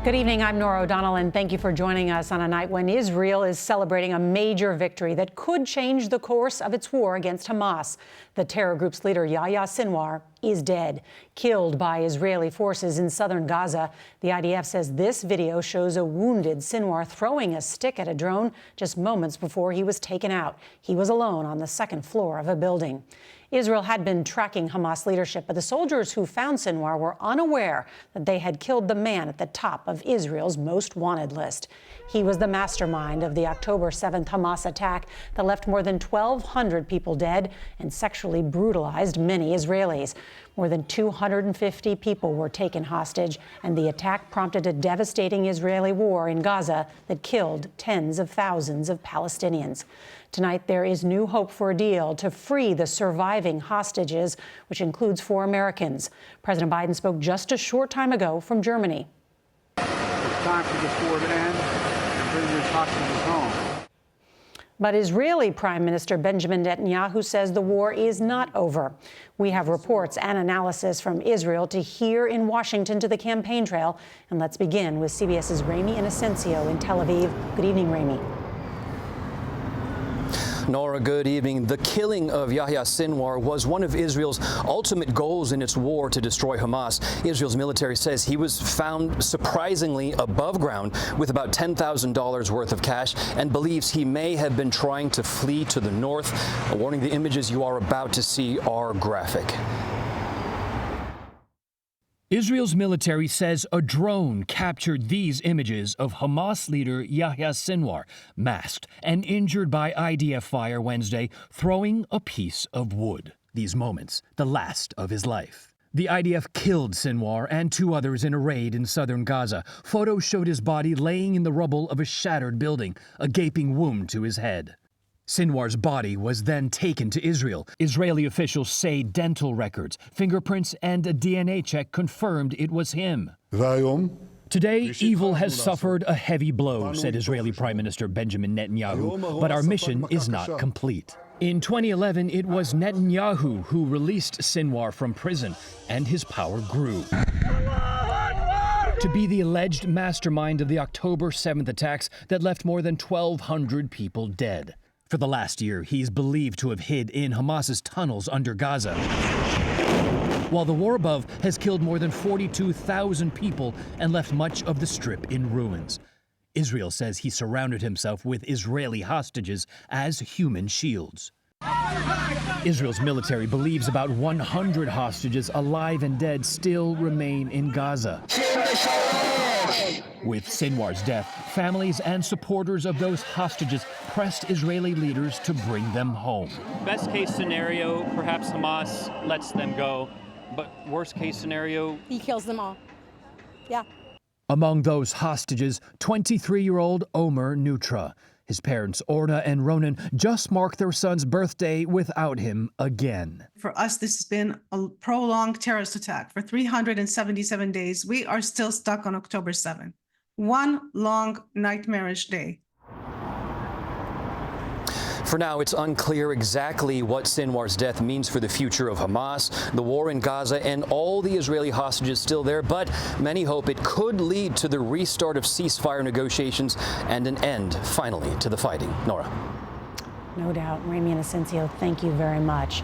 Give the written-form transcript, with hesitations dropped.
Good evening, I'm Norah O'Donnell, and thank you for joining us on a night when Israel is celebrating a major victory that could change the course of its war against Hamas. The terror group's leader, Yahya Sinwar, is dead, killed by Israeli forces in southern Gaza. The IDF says this video shows a wounded Sinwar throwing a stick at a drone just moments before he was taken out. He was alone on the second floor of a building. Israel had been tracking Hamas leadership, but the soldiers who found Sinwar were unaware that they had killed the man at the top of Israel's most wanted list. He was the mastermind of the October 7th Hamas attack that left more than 1,200 people dead and sexually brutalized many Israelis. More than 250 people were taken hostage, and the attack prompted a devastating Israeli war in Gaza that killed tens of thousands of Palestinians. Tonight, there is new hope for a deal to free the surviving hostages, which includes 4 Americans. President Biden spoke just a short time ago from Germany. It's time for this war to end and bring these hostages home. But Israeli Prime Minister Benjamin Netanyahu says the war is not over. We have reports and analysis from Israel to here in Washington to the campaign trail. And let's begin with CBS's Ramy Inocencio in Tel Aviv. Good evening, Ramy. Norah, good evening. The killing of Yahya Sinwar was one of Israel's ultimate goals in its war to destroy Hamas. Israel's military says he was found surprisingly above ground with about $10,000 worth of cash and believes he may have been trying to flee to the north. A warning, the images you are about to see are graphic. Israel's military says a drone captured these images of Hamas leader Yahya Sinwar, masked and injured by IDF fire Wednesday, throwing a piece of wood. These moments, the last of his life. The IDF killed Sinwar and 2 others in a raid in southern Gaza. Photos showed his body laying in the rubble of a shattered building, a gaping wound to his head. Sinwar's body was then taken to Israel. Israeli officials say dental records, fingerprints, and a DNA check confirmed it was him. Today, evil has suffered a heavy blow, said Israeli Prime Minister Benjamin Netanyahu, but our mission is not complete. In 2011, it was Netanyahu who released Sinwar from prison, and his power grew. To be the alleged mastermind of the October 7th attacks that left more than 1,200 people dead. For the last year, he's believed to have hid in Hamas's tunnels under Gaza, while the war above has killed more than 42,000 people and left much of the Strip in ruins. Israel says he surrounded himself with Israeli hostages as human shields. Israel's military believes about 100 hostages, alive and dead, still remain in Gaza. With Sinwar's death, families and supporters of those hostages pressed Israeli leaders to bring them home. Best case scenario, perhaps Hamas lets them go, but worst case scenario, he kills them all. Yeah. Among those hostages, 23-year-old Omer Nutra. His parents, Orna and Ronan, just marked their son's birthday without him again. For us, this has been a prolonged terrorist attack. For 377 days, we are still stuck on October 7th. One long, nightmarish day. For now, it's unclear exactly what Sinwar's death means for the future of Hamas, the war in Gaza, and all the Israeli hostages still there, but many hope it could lead to the restart of ceasefire negotiations and an end, finally, to the fighting. Norah. No doubt. Ramy Inocencio, thank you very much.